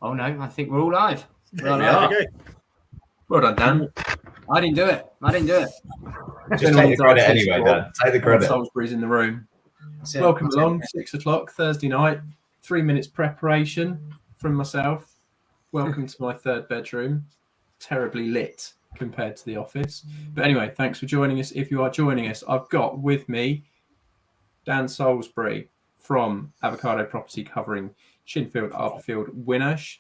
Oh no, I think we're all live. There we are. Well done, Dan. I didn't do it. Just take the credit anyway, Dan. Take the credit. Salisbury's in the room. Welcome along. 6 o'clock Thursday night. 3 minutes preparation from myself. Welcome to my third bedroom. Terribly lit compared to the office. But anyway, thanks for joining us. If you are joining us, I've got with me Dan Salisbury from Avocado Property covering Shinfield, Arborfield, Winnersh.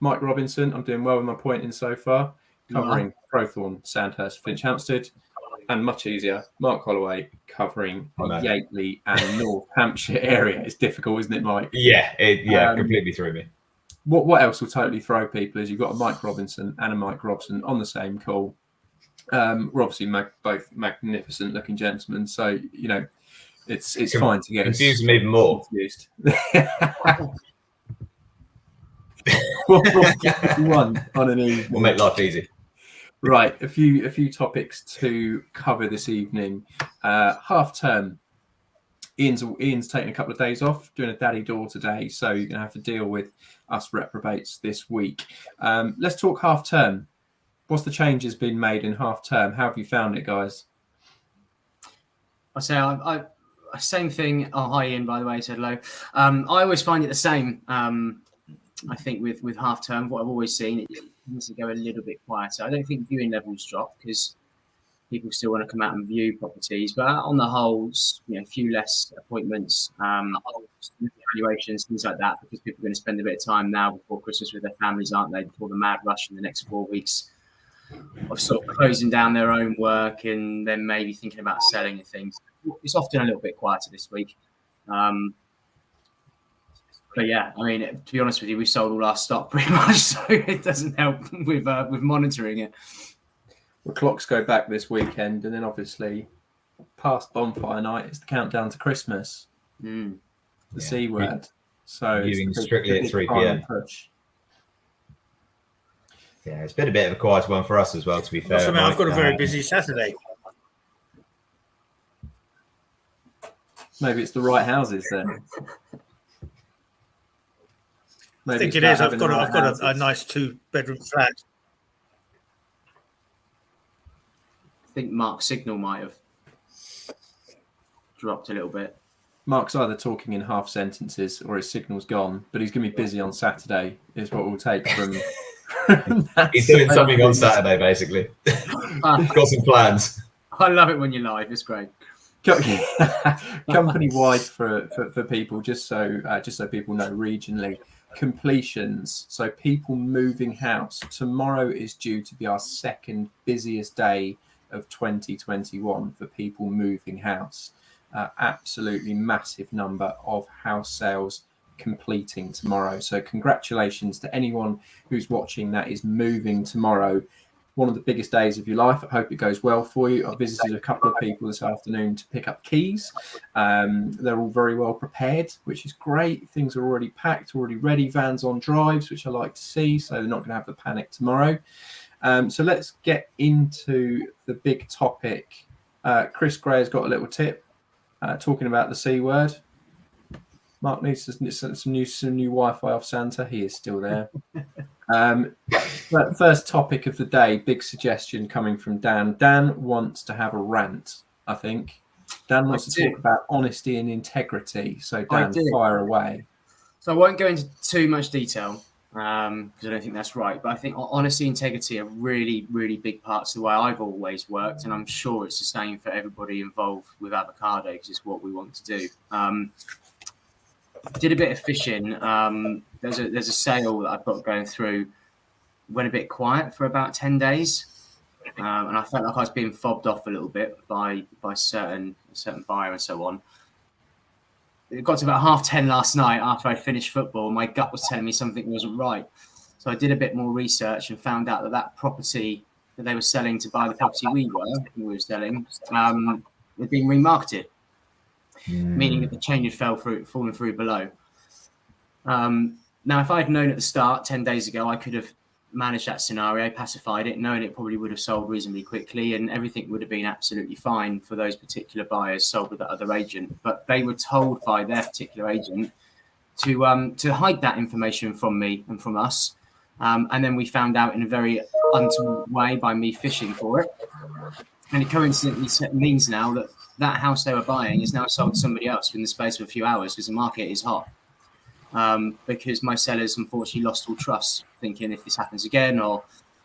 Mike Robinson, I'm doing well with my pointing so far, covering Crowthorne, Sandhurst, Finch Hampstead. And much easier, Mark Holloway covering the Yateley and North Hampshire area. It's difficult, isn't it, Mike? Yeah, completely threw me. What else will totally throw people is you've got a Mike Robinson and a Mike Robson on the same call. We're obviously both magnificent-looking gentlemen, so you know it's fine to get confuse them even more. Confused. One on an evening. We'll make life easy. Right, a few topics to cover this evening. Half term. Ian's taking a couple of days off, doing a daddy door today, so you're gonna have to deal with us reprobates this week. Let's talk half term. What's the changes been made in half term? How have you found it, guys? I say I same thing. Oh, hi Ian, by the way, said hello. I always find it the same. I think with half term, what I've always seen, it tends to go a little bit quieter. I don't think viewing levels drop because people still want to come out and view properties, but on the whole, a few less appointments, evaluations, things like that, because people are going to spend a bit of time now before Christmas with their families, aren't they? Before the mad rush in the next 4 weeks of sort of closing down their own work and then maybe thinking about selling and things. It's often a little bit quieter this week. But yeah, I mean, to be honest with you, we've sold all our stock pretty much, so it doesn't help with monitoring it. The clocks go back this weekend, and then obviously past bonfire night is the countdown to Christmas. The C word. So viewing strictly at 3 p.m. Yeah, it's been a bit of a quiet one for us as well, to be fair. I've got a very busy Saturday. Maybe it's the right houses then. I think it is. I've got a nice 2-bedroom flat. I think Mark's signal might have dropped a little bit. Mark's either talking in half sentences or his signal's gone, but he's going to be busy on Saturday, is what we'll take from He's doing something on Saturday, basically. Got some plans. I love it when you're live. It's great. Company-wide for people, just so people know regionally. Completions, so people moving house. Tomorrow is due to be our second busiest day of 2021 for people moving house. Absolutely massive number of house sales completing tomorrow. So congratulations to anyone who's watching that is moving tomorrow. One of the biggest days of your life. I hope it goes well for you. I've visited a couple of people this afternoon to pick up keys. They're all very well prepared, which is great. Things are already packed, already ready. Vans on drives, which I like to see. So they're not going to have the panic tomorrow. So let's get into the big topic. Chris Gray has got a little tip talking about the C word. Mark needs some new Wi-Fi off Santa. He is still there. First topic of the day, big suggestion coming from Dan. Dan wants to have a rant, I think. Dan wants to talk about honesty and integrity. So Dan, fire away. So I won't go into too much detail because I don't think that's right. But I think honesty and integrity are really, really big parts of the way I've always worked. And I'm sure it's the same for everybody involved with Avocado because it's what we want to do. Did a bit of fishing. There's a sale that I've got going through. Went a bit quiet for about 10 days, and I felt like I was being fobbed off a little bit by certain buyer and so on. It got to about 10:30 last night after I finished football. My gut was telling me something wasn't right, so I did a bit more research and found out that property that they were selling to buy the property we were selling had been remarketed. Meaning that the chain had fallen through below. Now, if I had known at the start 10 days ago, I could have managed that scenario, pacified it, knowing it probably would have sold reasonably quickly and everything would have been absolutely fine for those particular buyers sold with that other agent. But they were told by their particular agent to hide that information from me and from us. And then we found out in a very untoward way by me fishing for it. And it coincidentally means now that that house they were buying is now sold to somebody else in the space of a few hours because the market is hot. Because my sellers unfortunately lost all trust, thinking if this happens again, or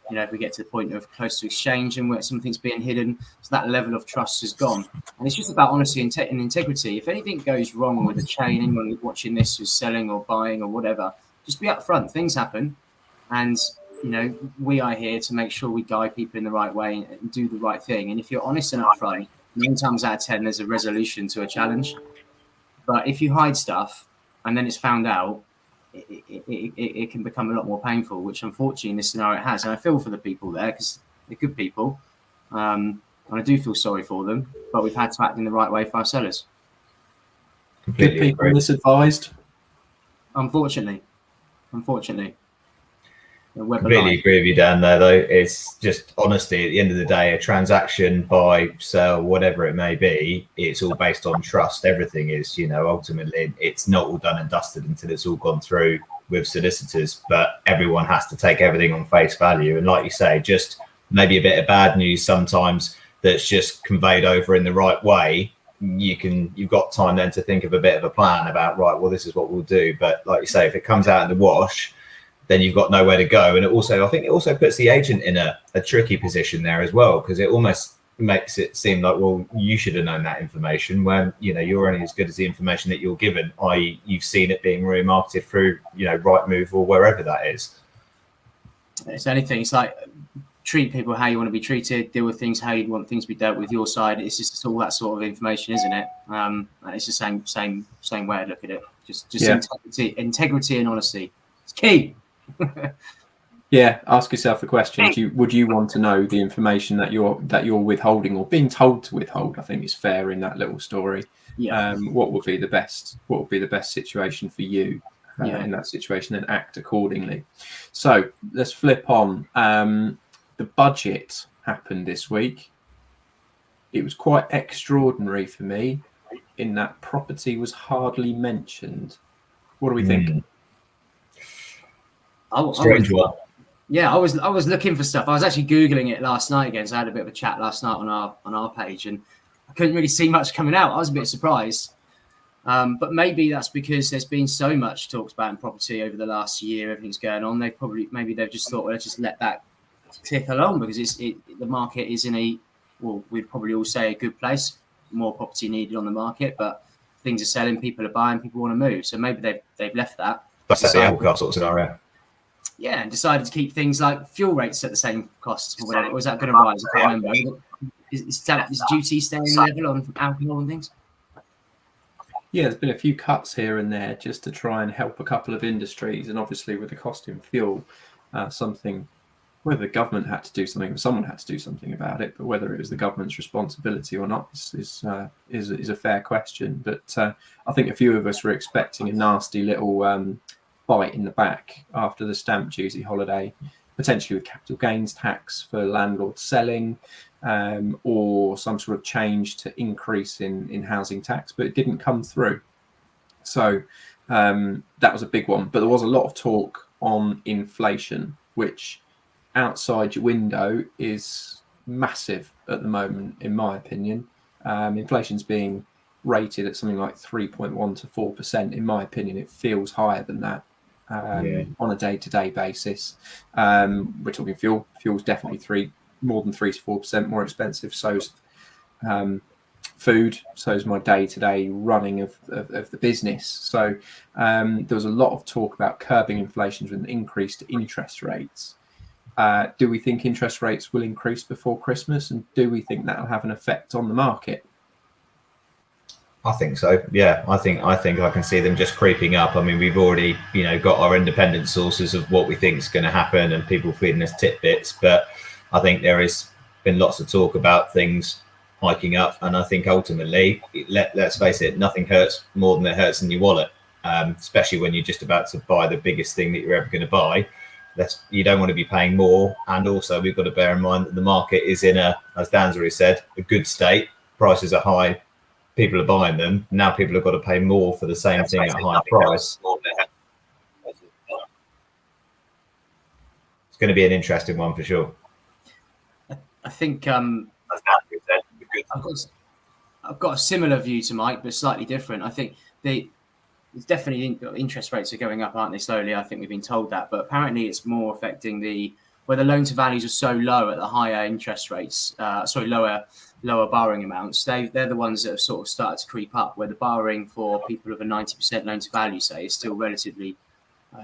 if we get to the point of close to exchange and where something's being hidden, so that level of trust is gone. And it's just about honesty and integrity. If anything goes wrong with a chain, anyone watching this who's selling or buying or whatever, just be upfront. Things happen, and we are here to make sure we guide people in the right way and do the right thing. And if you're honest and upfront, 9 times out of 10, there's a resolution to a challenge. But if you hide stuff and then it's found out, it can become a lot more painful, which unfortunately in this scenario it has. And I feel for the people there because they're good people. And I do feel sorry for them, but we've had to act in the right way for our sellers. Good people misadvised. Completely Unfortunately. agree with you, Dan, there, though. It's just honesty. At the end of the day, a transaction, buy, sell, whatever it may be, it's all based on trust. Everything is, ultimately, it's not all done and dusted until it's all gone through with solicitors. But everyone has to take everything on face value. And like you say, just maybe a bit of bad news sometimes that's just conveyed over in the right way. You've got time then to think of a bit of a plan about, right, well, this is what we'll do. But like you say, if it comes out in the wash, then you've got nowhere to go. And I think it also puts the agent in a tricky position there as well, because it almost makes it seem like, well, you should have known that information when, you're only as good as the information that you're given, i.e. you've seen it being remarketed through, Rightmove or wherever that is. It's anything. It's like treat people how you want to be treated, deal with things how you want things to be dealt with your side. It's just all that sort of information, isn't it? And it's the same way I look at it. Just integrity and honesty. It's key. Yeah, ask yourself the question: would you want to know the information that you're withholding or being told to withhold? I think is fair in that little story. Yeah. What would be the best situation for you in that situation, and act accordingly. So let's flip on. The budget happened this week. It was quite extraordinary for me in that property was hardly mentioned. What do we think? Strange one. Yeah, I was looking for stuff. I was actually Googling it last night again. So I had a bit of a chat last night on our page, and I couldn't really see much coming out. I was a bit surprised, but maybe that's because there's been so much talked about in property over the last year. Everything's going on. Maybe they've just thought, well, let's just let that tick along because the market is we'd probably all say a good place. More property needed on the market, but things are selling, people are buying, people want to move. So maybe they've left that. That's the Apple Car sort of scenario. Yeah, and decided to keep things like fuel rates at the same costs or whatever. Or is that going to rise? I can't remember. Is duty staying level on alcohol and things? Yeah, there's been a few cuts here and there just to try and help a couple of industries, and obviously with the cost in fuel, whether the government had to do something, someone had to do something about it, but whether it was the government's responsibility or not is a fair question. But I think a few of us were expecting a nasty little bite in the back after the stamp duty holiday, potentially with capital gains tax for landlords selling, or some sort of change to increase in housing tax, but it didn't come through. So that was a big one. But there was a lot of talk on inflation, which outside your window is massive at the moment, in my opinion. Inflation's being rated at something like 3.1 to 4%. In my opinion, it feels higher than that on a day-to-day basis. We're talking fuel. Fuel's definitely more than 3 to 4% more expensive. So's food. So's my day-to-day running of the business. So there was a lot of talk about curbing inflation with an increased interest rates. Do we think interest rates will increase before Christmas, and do we think that'll have an effect on the market? I think so. Yeah, I think I can see them just creeping up. I mean, we've already, got our independent sources of what we think is going to happen and people feeding us tidbits. But I think there has been lots of talk about things hiking up, and I think ultimately, let's face it, nothing hurts more than it hurts in your wallet, especially when you're just about to buy the biggest thing that you're ever going to buy. You don't want to be paying more, and also we've got to bear in mind that the market is in as Dan's already said, a good state. Prices are high, people are buying them. Now people have got to pay more for the same thing at a higher price. going to be an interesting one for sure. I think I've got a similar view to Mike, but slightly different. I think it's definitely interest rates are going up, aren't they? Slowly, I think we've been told that, but apparently it's more affecting where the loan to values are so low at the higher interest rates. Lower borrowing amounts. They're the ones that have sort of started to creep up, where the borrowing for people of a 90% loan to value, say, is still relatively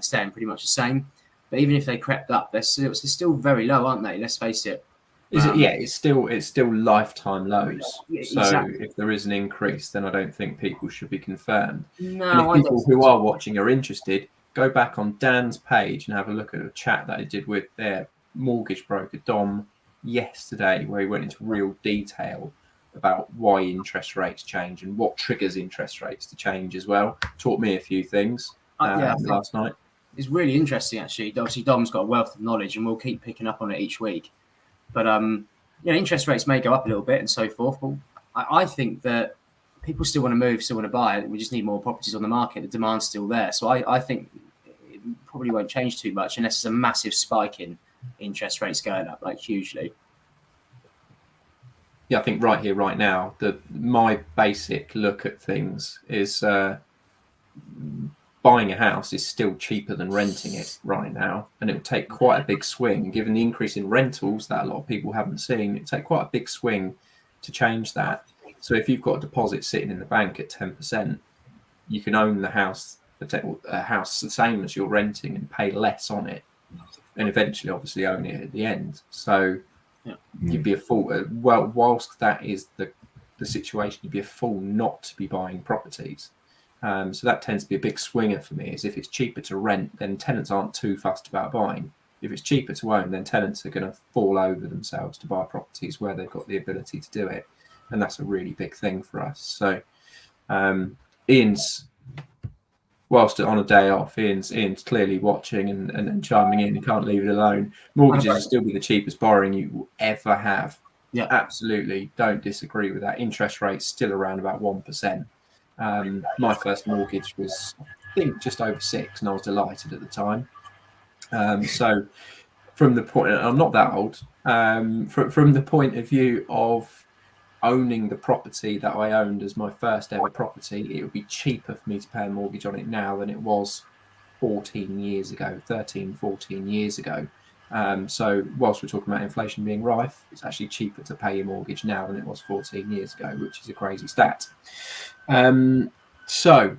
staying pretty much the same. But even if they crept up, they're still very low, aren't they? Let's face it. It's still lifetime lows. Yeah, so exactly. if there is an increase, then I don't think people should be confirmed. No, and if people who are watching are interested, go back on Dan's page and have a look at a chat that I did with their mortgage broker Dom yesterday, where he went into real detail about why interest rates change and what triggers interest rates to change as well. Taught me a few things last night. It's really interesting, actually. Obviously, Dom's got a wealth of knowledge, and we'll keep picking up on it each week. But interest rates may go up a little bit and so forth. But I think that people still want to move, still want to buy. We just need more properties on the market. The demand's still there. So I think it probably won't change too much unless there's a massive spike in interest rates going up, like hugely. Yeah, I think right here, right now, my basic look at things is buying a house is still cheaper than renting it right now, and it will take quite a big swing. Given the increase in rentals that a lot of people haven't seen, it will take quite a big swing to change that. So if you've got a deposit sitting in the bank at 10%, you can own the house, a house the same as you're renting, and pay less on it, and eventually, obviously, own it at the end. So you'd be a fool. Whilst that is the situation, you'd be a fool not to be buying properties. So that tends to be a big swinger for me, is if it's cheaper to rent, then tenants aren't too fussed about buying. If it's cheaper to own, then tenants are going to fall over themselves to buy properties where they've got the ability to do it. And that's a really big thing for us. So Ian's, whilst on a day off, Ian's clearly watching and chiming in. You can't leave it alone. Mortgages will still be the cheapest borrowing you will ever have. Yeah, absolutely. Don't disagree with that. Interest rates still around about 1%. My first mortgage was, I think, just over 6%, and I was delighted at the time. So from the point, I'm not that old, from the point of view of owning the property that I owned as my first ever property, it would be cheaper for me to pay a mortgage on it now than it was 13, 14 years ago. So whilst we're talking about inflation being rife, it's actually cheaper to pay your mortgage now than it was 14 years ago, which is a crazy stat. So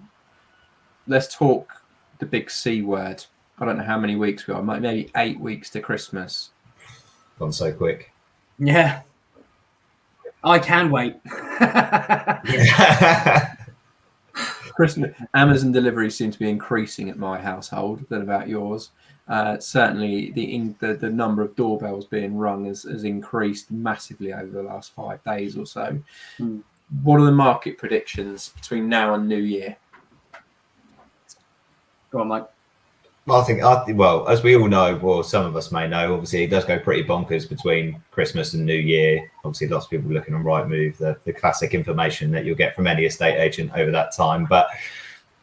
let's talk the big C word. I don't know how many weeks we are, maybe 8 weeks to Christmas. Gone so quick. Yeah. I can wait. Christmas, Amazon deliveries seem to be increasing at my household than about yours. Certainly the number of doorbells being rung has increased massively over the last 5 days or so. What are the market predictions between now and New Year? Go on, Mike. I think, as we all know, well, some of us may know, obviously it does go pretty bonkers between Christmas and New Year. Obviously, lots of people looking on Rightmove, the classic information that you'll get from any estate agent over that time. But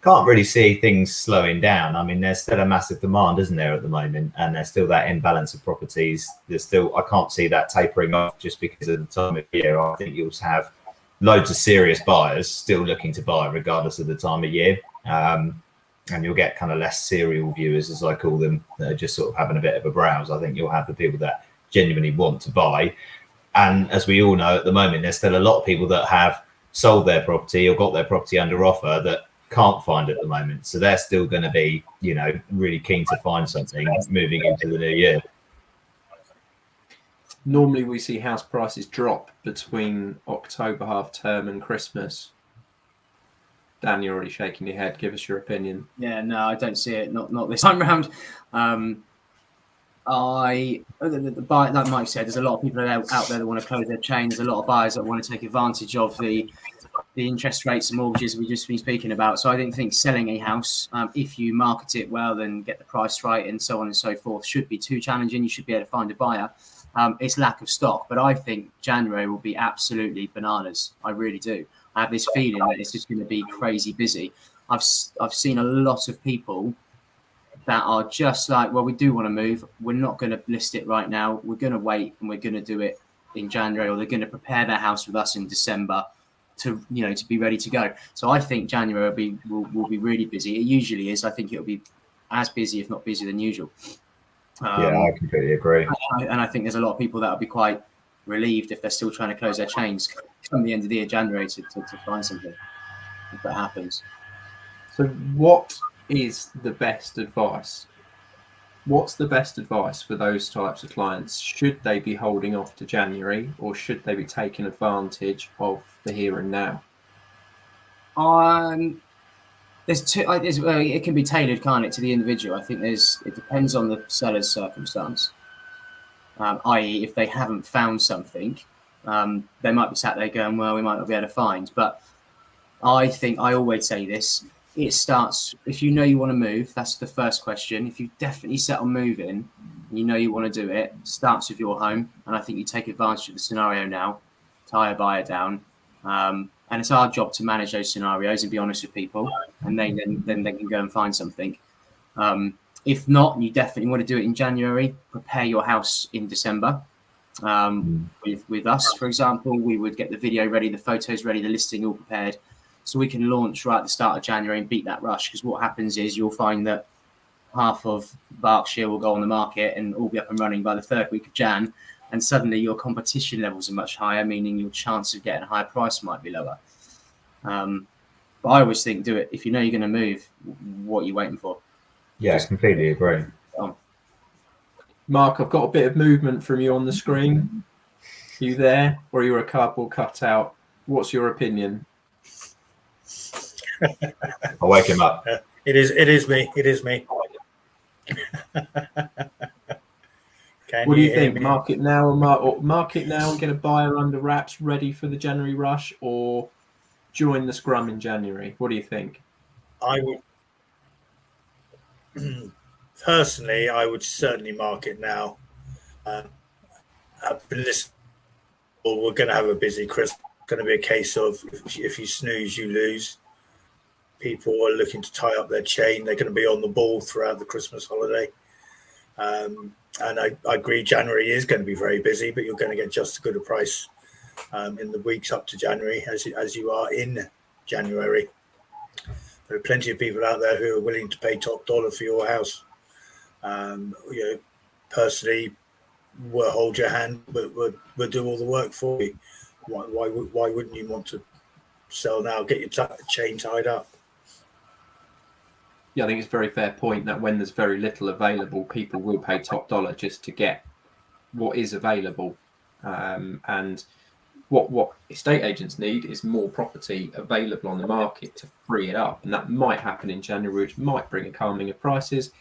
can't really see things slowing down. I mean, there's still a massive demand, isn't there, at the moment? And there's still that imbalance of properties. I can't see that tapering off just because of the time of year. I think you'll have loads of serious buyers still looking to buy regardless of the time of year. And you'll get kind of less serial viewers, as I call them, that are just sort of having a bit of a browse. I think you'll have the people that genuinely want to buy. And as we all know, at the moment, there's still a lot of people that have sold their property or got their property under offer that can't find at the moment. So they're still going to be, really keen to find something moving into the new year. Normally we see house prices drop between October half term and Christmas. Dan, you're already shaking your head. Give us your opinion. Yeah, no, I don't see it. Not this time round. Like Mike said, there's a lot of people out there that want to close their chain. There's a lot of buyers that want to take advantage of the interest rates and mortgages we've just been speaking about. So I don't think selling a house, if you market it well and get the price right and so on and so forth, should be too challenging. You should be able to find a buyer. It's lack of stock. But I think January will be absolutely bananas. I really do. I have this feeling that it's just going to be crazy busy. I've seen a lot of people that are just like, well, we do want to move. We're not going to list it right now. We're going to wait and we're going to do it in January, or they're going to prepare their house with us in December to be ready to go. So I think January will be really busy. It usually is. I think it'll be as busy, if not busier than usual. Yeah, I completely agree. And I think there's a lot of people that will be quite relieved if they're still trying to close their chains from the end of the year, January, to find something, if that happens. So what is the best advice? What's the best advice for those types of clients? Should they be holding off to January, or should they be taking advantage of the here and now? There's two. It can be tailored, can't it, to the individual? I think it depends on the seller's circumstance. I.e., if they haven't found something, they might be sat there going, well, we might not be able to find. But I think I always say this. It starts, if you know you want to move, that's the first question. If you definitely set on moving, you know you want to do it, starts with your home. And I think you take advantage of the scenario now, tie a buyer down. And it's our job to manage those scenarios and be honest with people. And then they can go and find something. If not, you definitely want to do it in January. Prepare your house in December. With us, for example, we would get the video ready, the photos ready, the listing all prepared, so we can launch right at the start of January and beat that rush. Because what happens is you'll find that half of Berkshire will go on the market and all be up and running by the third week of Jan, and suddenly your competition levels are much higher, meaning your chance of getting a higher price might be lower. But I always think, do it if you know you're going to move. What are you waiting for? Yeah, I completely agree. Mark, I've got a bit of movement from you on the screen. Are you there, or are you a cardboard cutout? What's your opinion? I'll wake him up. It is me. What do you think? Mark it now, or mark it now and get a buyer under wraps ready for the January rush, or join the scrum in January? What do you think? I would personally, I would certainly mark it now. I've been listening. Well, we're going to have a busy Christmas. It's going to be a case of if you snooze, you lose. People are looking to tie up their chain. They're going to be on the ball throughout the Christmas holiday. And I agree, January is going to be very busy, but you're going to get just as good a price in the weeks up to January as you are in January. There are plenty of people out there who are willing to pay top dollar for your house. Personally, we'll hold your hand, but we'll do all the work for you. Why wouldn't you want to sell now? Get your chain tied up. Yeah, I think it's a very fair point that when there's very little available, people will pay top dollar just to get what is available. And what estate agents need is more property available on the market to free it up. And that might happen in January, which might bring a calming of prices.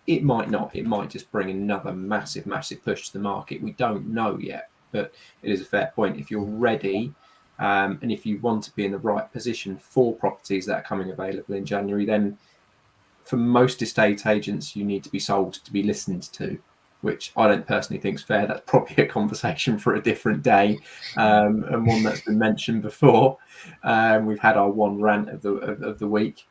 It might not. It might just bring another massive push to the market. We don't know yet, but it is a fair point. If you're ready and if you want to be in the right position for properties that are coming available in January, then for most estate agents, you need to be sold to be listened to, which I don't personally think is fair. That's probably a conversation for a different day, and one that's been mentioned before. We've had our one rant of the week.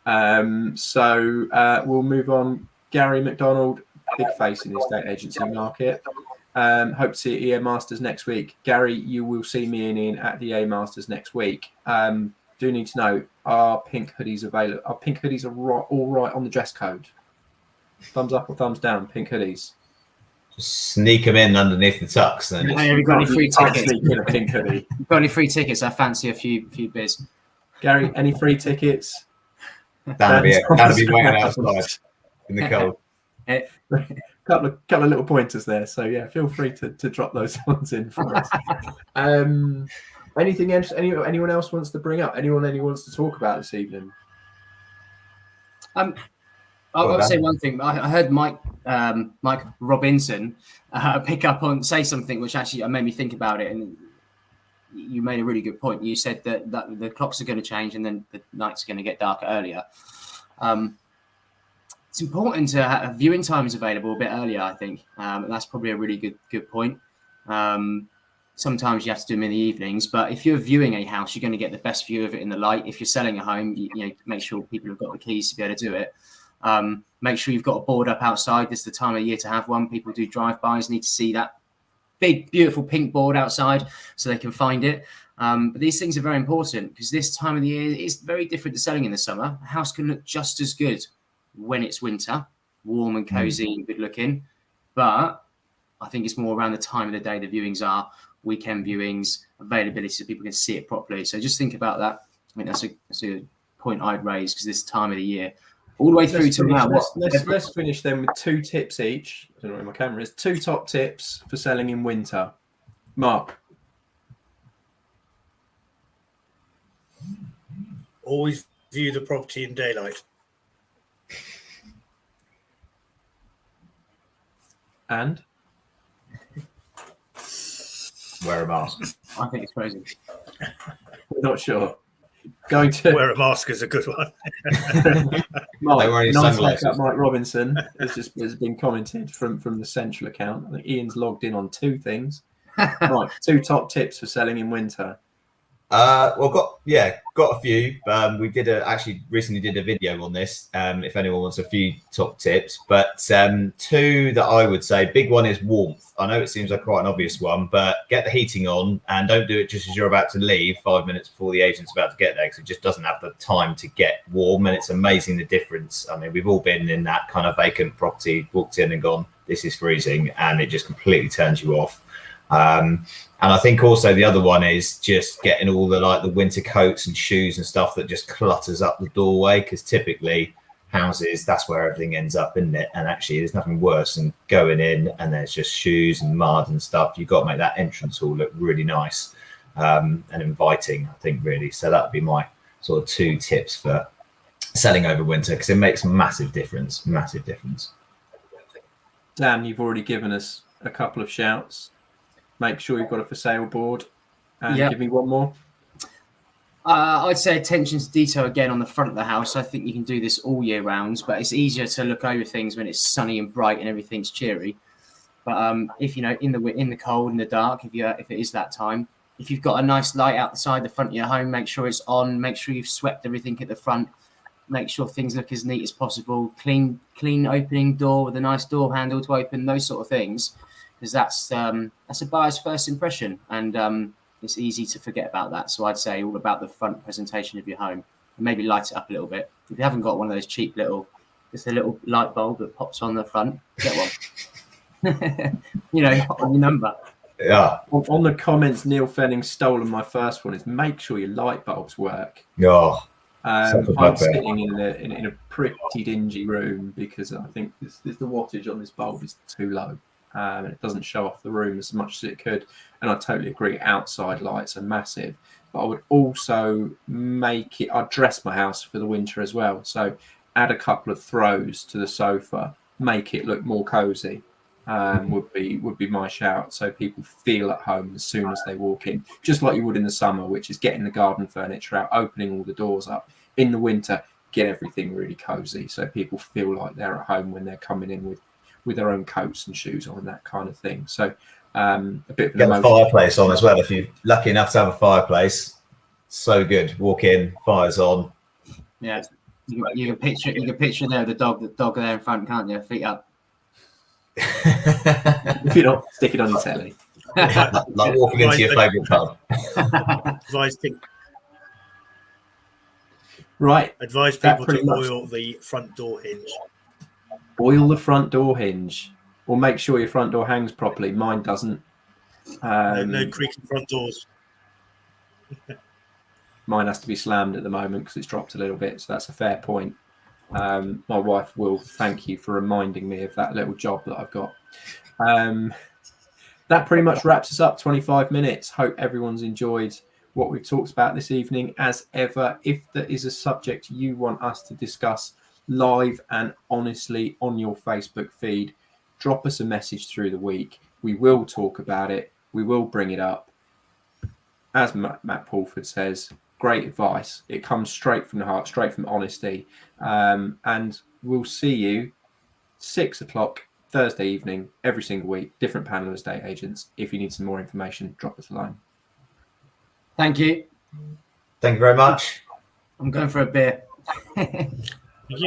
So we'll move on. Gary McDonald, big face in the estate agency market. Hope to see you at EA Masters next week. Gary, you will see me and Ian at the EA Masters next week. Do need to know, are pink hoodies available? Are pink hoodies all right on the dress code? Thumbs up or thumbs down, pink hoodies? Just sneak them in underneath the tux. Then have you got any free tickets? In a pink hoodie. Got any free tickets? I fancy a few beers. Gary, any free tickets? That'd be waiting outside in the cold. Couple of little pointers there. So yeah, feel free to drop those ones in for us. Anything else? Anyone else wants to bring up? Anyone wants to talk about this evening? I'll say one thing. I heard Mike Robinson say something which actually made me think about it, and you made a really good point. You said that the clocks are going to change and then the nights are going to get darker earlier. It's important to have viewing times available a bit earlier, I think. And that's probably a really good point. Sometimes you have to do them in the evenings, but if you're viewing a house, you're going to get the best view of it in the light. If you're selling a home, you make sure people have got the keys to be able to do it. Make sure you've got a board up outside. This is the time of year to have one. People do drive-bys, need to see that big, beautiful pink board outside so they can find it. But these things are very important because this time of the year is very different to selling in the summer. A house can look just as good when it's winter, warm and cozy and good looking. But I think it's more around the time of the day the viewings are, weekend viewings, availability so people can see it properly. So just think about that. I mean, that's a point I'd raise because this time of the year, all the way through to now. Let's finish then with 2 tips each. I don't know where my camera is. 2 top tips for selling in winter. Mark. Always view the property in daylight. And? Wear a mask. I think it's crazy. We're not sure. Going to wear a mask is a good one. Mike, nice like Mike Robinson has been commented from the central account. I think Ian's logged in on 2 things. Right, 2 top tips for selling in winter. Got a few. We actually recently did a video on this. If anyone wants a few top tips, but 2 that I would say, big one is warmth. I know it seems like quite an obvious one, but get the heating on and don't do it just as you're about to leave 5 minutes before the agent's about to get there, because it just doesn't have the time to get warm. And it's amazing the difference. I mean, we've all been in that kind of vacant property, walked in and gone, this is freezing, and it just completely turns you off. And I think also the other one is just getting all the winter coats and shoes and stuff that just clutters up the doorway, because typically houses, that's where everything ends up, isn't it? And actually there's nothing worse than going in and there's just shoes and mud and stuff. You've got to make that entrance hall look really nice and inviting, I think, really. So that would be my sort of 2 tips for selling over winter, because it makes massive difference. Dan, you've already given us a couple of shouts. Make sure you've got a for sale board. And give me one more. I'd say attention to detail again on the front of the house. I think you can do this all year round, but it's easier to look over things when it's sunny and bright and everything's cheery. But if in the cold, in the dark, if it is that time, if you've got a nice light outside the front of your home, make sure it's on. Make sure you've swept everything at the front. Make sure things look as neat as possible. Clean opening door with a nice door handle to open. Those sort of things. Because that's a buyer's first impression, and it's easy to forget about that. So I'd say all about the front presentation of your home, and maybe light it up a little bit. If you haven't got one of those cheap just a little light bulb that pops on the front, get one. On your number. Yeah. On the comments, Neil Fenning's stolen my first one. Is make sure your light bulbs work. Oh, I'm sitting in a pretty dingy room because I think the wattage on this bulb is too low. And it doesn't show off the room as much as it could. And I totally agree, outside lights are massive. But I would also I'd dress my house for the winter as well. So add a couple of throws to the sofa, make it look more cozy, would be my shout. So people feel at home as soon as they walk in, just like you would in the summer, which is getting the garden furniture out, opening all the doors up. In the winter, get everything really cozy so people feel like they're at home when they're coming in with their own coats and shoes on and that kind of thing. So a bit of get the fireplace on as well. If you're lucky enough to have a fireplace, so good. Walk in, fire's on. Yeah, you can picture there the dog there in front, can't you? Feet up. If you don't, stick it on your telly. like walking into your favourite pub. Advise people to oil the front door hinge. Oil the front door hinge, or make sure your front door hangs properly. Mine doesn't. No creaking front doors. Mine has to be slammed at the moment because it's dropped a little bit, so that's a fair point. My wife will thank you for reminding me of that little job that I've got. That pretty much wraps us up. 25 minutes. Hope everyone's enjoyed what we've talked about this evening. As ever, if there is a subject you want us to discuss live and honestly on your Facebook feed, drop us a message through the week. We will talk about it. We will bring it up. As Matt Paulford says, great advice. It comes straight from the heart, straight from honesty. And we'll see you 6 o'clock Thursday evening, every single week, different panel of estate agents. If you need some more information, drop us a line. Thank you. Thank you very much. I'm going for a beer. You